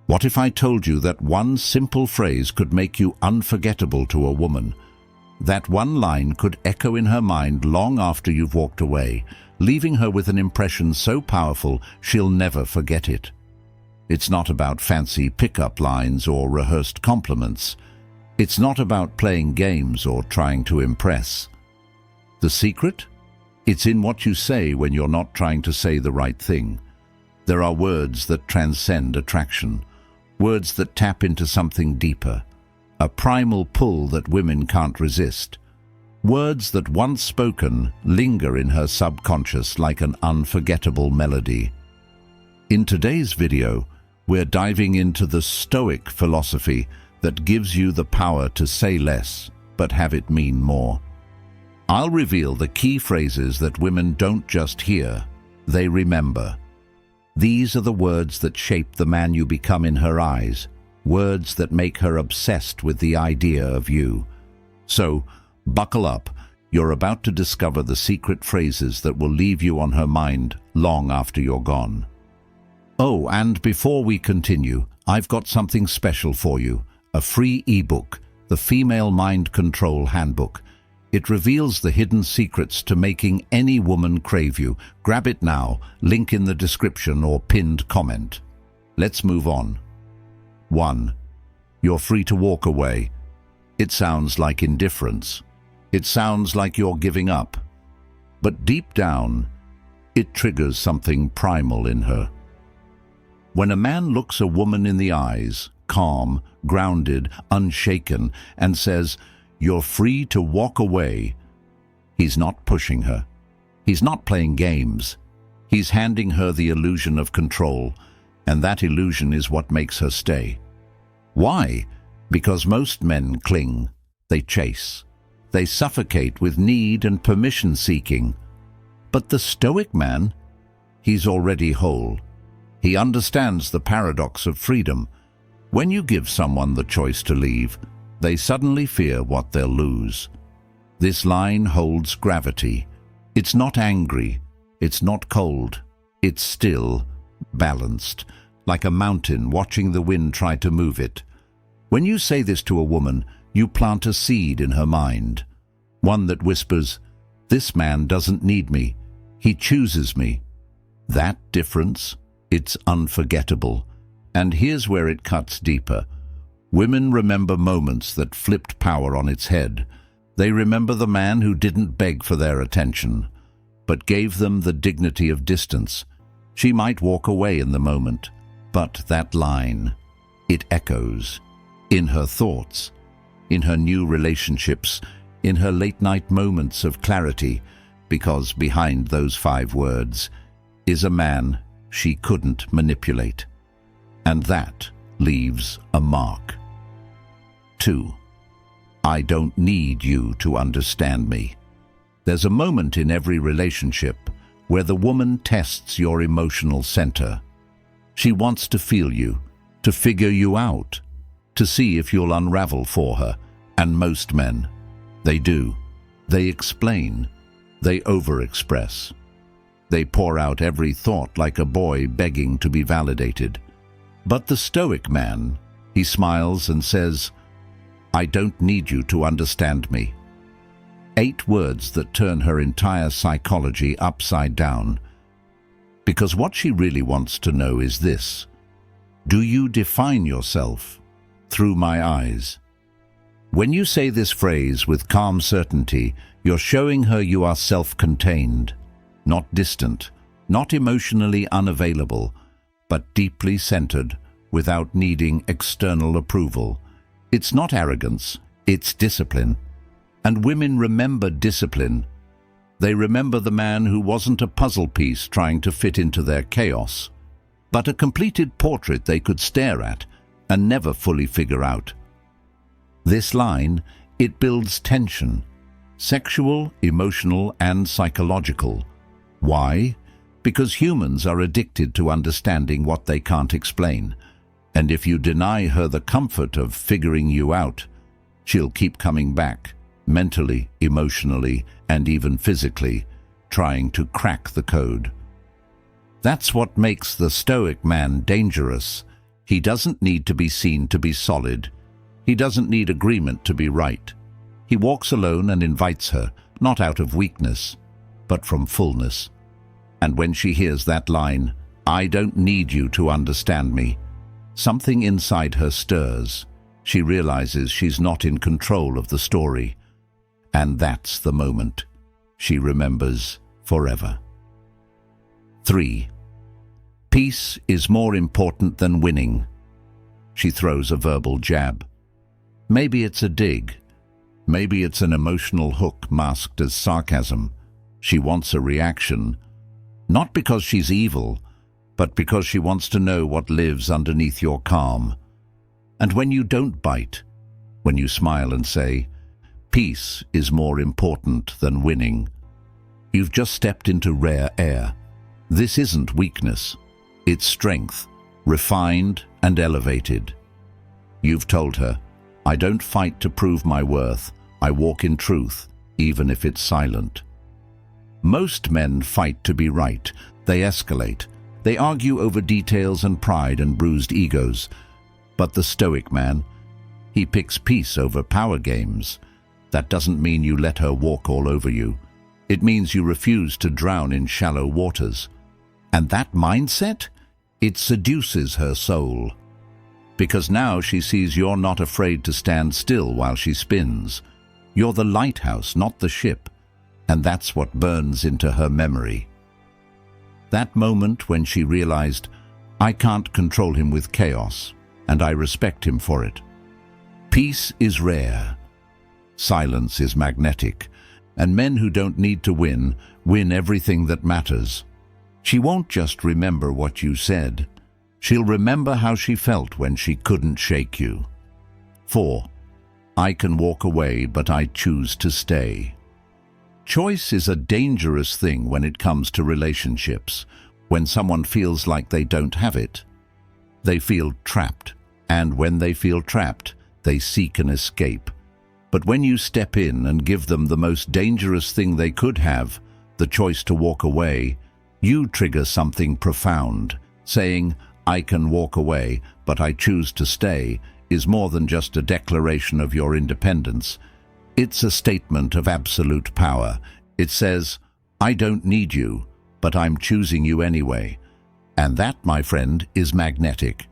What if I told you that one simple phrase could make you unforgettable to a woman? That one line could echo in her mind long after you've walked away, leaving her with an impression so powerful she'll never forget it. It's not about fancy pickup lines or rehearsed compliments. It's not about playing games or trying to impress. The secret? It's in what you say when you're not trying to say the right thing. There are words that transcend attraction, words that tap into something deeper, a primal pull that women can't resist. Words that, once spoken, linger in her subconscious like an unforgettable melody. In today's video, we're diving into the Stoic philosophy that gives you the power to say less, but have it mean more. I'll reveal the key phrases that women don't just hear, they remember. These are the words that shape the man you become in her eyes, words that make her obsessed with the idea of you. So, buckle up, you're about to discover the secret phrases that will leave you on her mind long after you're gone. Oh, and before we continue, I've got something special for you, a free ebook, the Female Mind Control Handbook. It reveals the hidden secrets to making any woman crave you. Grab it now, link in the description or pinned comment. Let's move on. 1. You're free to walk away. It sounds like indifference. It sounds like you're giving up. But deep down, it triggers something primal in her. When a man looks a woman in the eyes, calm, grounded, unshaken, and says, "You're free to walk away," he's not pushing her. He's not playing games. He's handing her the illusion of control, and that illusion is what makes her stay. Why? Because most men cling. They chase. They suffocate with need and permission-seeking. But the Stoic man, he's already whole. He understands the paradox of freedom. When you give someone the choice to leave, they suddenly fear what they'll lose. This line holds gravity. It's not angry. It's not cold. It's still, balanced, like a mountain watching the wind try to move it. When you say this to a woman, you plant a seed in her mind. One that whispers, "This man doesn't need me. He chooses me." That difference, it's unforgettable. And here's where it cuts deeper. Women remember moments that flipped power on its head. They remember the man who didn't beg for their attention, but gave them the dignity of distance. She might walk away in the moment, but that line, it echoes. In her thoughts, in her new relationships, in her late-night moments of clarity, because behind those 5 words is a man she couldn't manipulate. And that leaves a mark. 2. I don't need you to understand me. There's a moment in every relationship where the woman tests your emotional center. She wants to feel you, to figure you out, to see if you'll unravel for her. And most men, they do. They explain. They overexpress. They pour out every thought like a boy begging to be validated. But the Stoic man, he smiles and says, "I don't need you to understand me." 8 words that turn her entire psychology upside down. Because what she really wants to know is this: do you define yourself through my eyes? When you say this phrase with calm certainty, you're showing her you are self-contained, not distant, not emotionally unavailable, but deeply centered, without needing external approval. It's not arrogance, it's discipline. And women remember discipline. They remember the man who wasn't a puzzle piece trying to fit into their chaos, but a completed portrait they could stare at and never fully figure out. This line, it builds tension, sexual, emotional, and psychological. Why? Because humans are addicted to understanding what they can't explain. And if you deny her the comfort of figuring you out, she'll keep coming back, mentally, emotionally, and even physically, trying to crack the code. That's what makes the Stoic man dangerous. He doesn't need to be seen to be solid. He doesn't need agreement to be right. He walks alone and invites her, not out of weakness, but from fullness. And when she hears that line, "I don't need you to understand me," something inside her stirs. She realizes she's not in control of the story. And that's the moment she remembers forever. 3. Peace is more important than winning. She throws a verbal jab. Maybe it's a dig. Maybe it's an emotional hook masked as sarcasm. She wants a reaction, not because she's evil, but because she wants to know what lives underneath your calm. And when you don't bite, when you smile and say, "Peace is more important than winning," you've just stepped into rare air. This isn't weakness. It's strength, refined and elevated. You've told her, "I don't fight to prove my worth. I walk in truth, even if it's silent." Most men fight to be right. They escalate. They argue over details and pride and bruised egos. But the Stoic man, he picks peace over power games. That doesn't mean you let her walk all over you. It means you refuse to drown in shallow waters. And that mindset, it seduces her soul. Because now she sees you're not afraid to stand still while she spins. You're the lighthouse, not the ship. And that's what burns into her memory. That moment when she realized, "I can't control him with chaos, and I respect him for it." Peace is rare. Silence is magnetic. And men who don't need to win everything that matters. She won't just remember what you said. She'll remember how she felt when she couldn't shake you. 4. I can walk away, but I choose to stay. Choice is a dangerous thing when it comes to relationships. When someone feels like they don't have it, they feel trapped. And when they feel trapped, they seek an escape. But when you step in and give them the most dangerous thing they could have, the choice to walk away, you trigger something profound. Saying, "I can walk away, but I choose to stay," is more than just a declaration of your independence. It's a statement of absolute power. It says, "I don't need you, but I'm choosing you anyway." And that, my friend, is magnetic.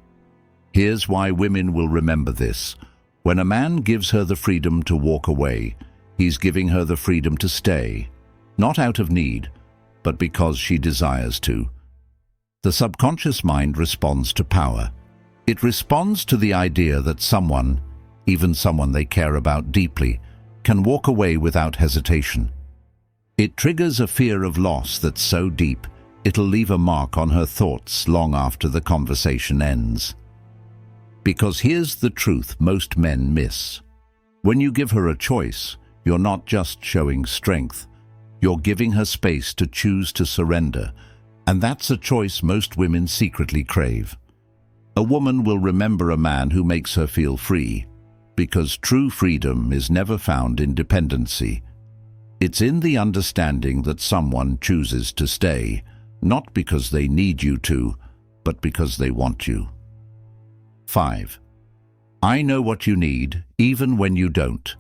Here's why women will remember this. When a man gives her the freedom to walk away, he's giving her the freedom to stay. Not out of need, but because she desires to. The subconscious mind responds to power. It responds to the idea that someone, even someone they care about deeply, can walk away without hesitation. It triggers a fear of loss that's so deep, it'll leave a mark on her thoughts long after the conversation ends. Because here's the truth most men miss. When you give her a choice, you're not just showing strength. You're giving her space to choose to surrender. And that's a choice most women secretly crave. A woman will remember a man who makes her feel free, because true freedom is never found in dependency. It's in the understanding that someone chooses to stay, not because they need you to, but because they want you. 5. I know what you need, even when you don't.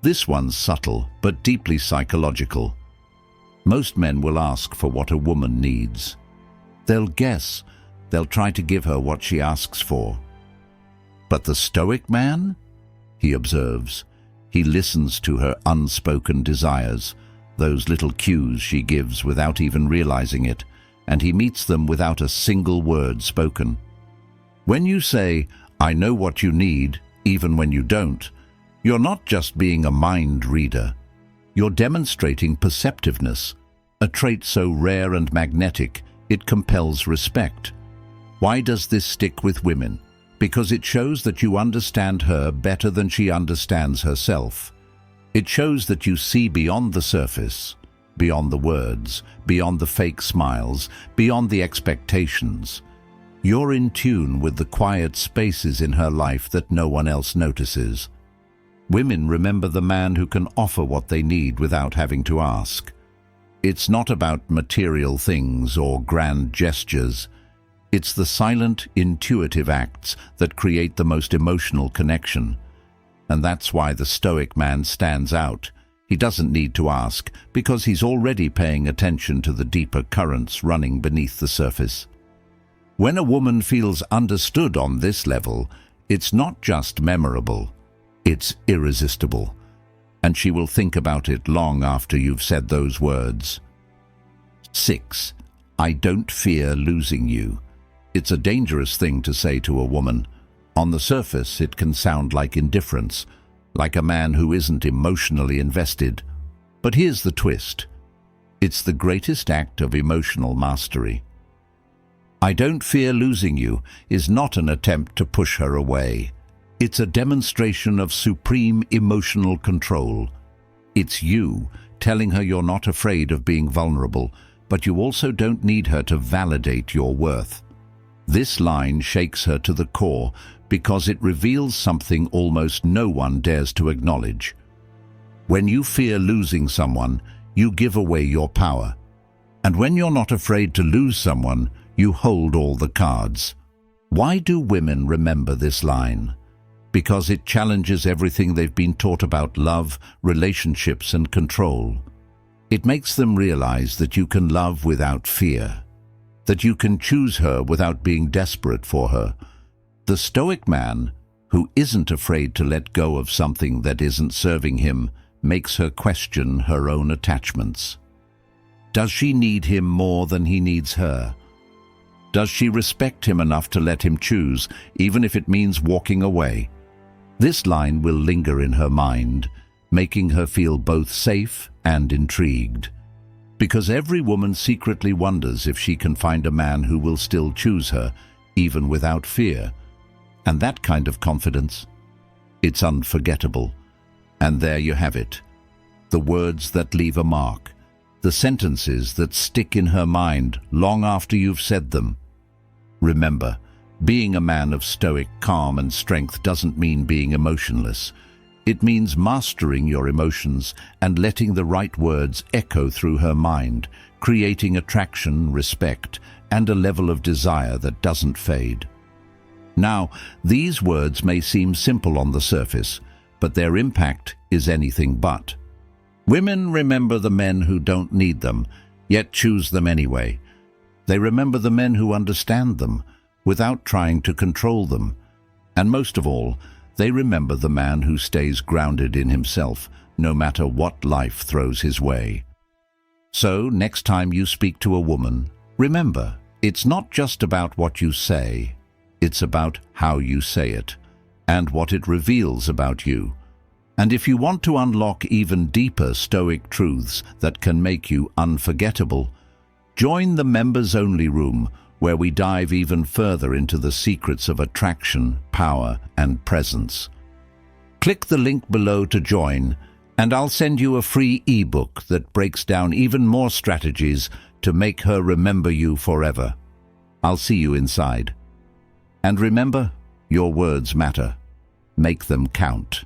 This one's subtle, but deeply psychological. Most men will ask for what a woman needs. They'll guess. They'll try to give her what she asks for. But the Stoic man? He observes. He listens to her unspoken desires, those little cues she gives without even realizing it, and he meets them without a single word spoken. When you say, "I know what you need," even when you don't, you're not just being a mind reader. You're demonstrating perceptiveness, a trait so rare and magnetic, it compels respect. Why does this stick with women? Because it shows that you understand her better than she understands herself. It shows that you see beyond the surface, beyond the words, beyond the fake smiles, beyond the expectations. You're in tune with the quiet spaces in her life that no one else notices. Women remember the man who can offer what they need without having to ask. It's not about material things or grand gestures. It's the silent, intuitive acts that create the most emotional connection. And that's why the Stoic man stands out. He doesn't need to ask, because he's already paying attention to the deeper currents running beneath the surface. When a woman feels understood on this level, it's not just memorable, it's irresistible. And she will think about it long after you've said those words. 6. I don't fear losing you. It's a dangerous thing to say to a woman. On the surface, it can sound like indifference, like a man who isn't emotionally invested. But here's the twist. It's the greatest act of emotional mastery. I don't fear losing you is not an attempt to push her away. It's a demonstration of supreme emotional control. It's you telling her you're not afraid of being vulnerable, but you also don't need her to validate your worth. This line shakes her to the core because it reveals something almost no one dares to acknowledge. When you fear losing someone, you give away your power. And when you're not afraid to lose someone, you hold all the cards. Why do women remember this line? Because it challenges everything they've been taught about love, relationships, and control. It makes them realize that you can love without fear, that you can choose her without being desperate for her. The Stoic man, who isn't afraid to let go of something that isn't serving him, makes her question her own attachments. Does she need him more than he needs her? Does she respect him enough to let him choose, even if it means walking away? This line will linger in her mind, making her feel both safe and intrigued. Because every woman secretly wonders if she can find a man who will still choose her, even without fear. And that kind of confidence, it's unforgettable. And there you have it. The words that leave a mark. The sentences that stick in her mind long after you've said them. Remember, being a man of stoic calm and strength doesn't mean being emotionless. It means mastering your emotions and letting the right words echo through her mind, creating attraction, respect, and a level of desire that doesn't fade. Now, these words may seem simple on the surface, but their impact is anything but. Women remember the men who don't need them, yet choose them anyway. They remember the men who understand them, without trying to control them. And most of all, they remember the man who stays grounded in himself, no matter what life throws his way. So, next time you speak to a woman, remember, it's not just about what you say, it's about how you say it, and what it reveals about you. And if you want to unlock even deeper Stoic truths that can make you unforgettable, join the members-only room, where we dive even further into the secrets of attraction, power, and presence. Click the link below to join, and I'll send you a free ebook that breaks down even more strategies to make her remember you forever. I'll see you inside. And remember, your words matter. Make them count.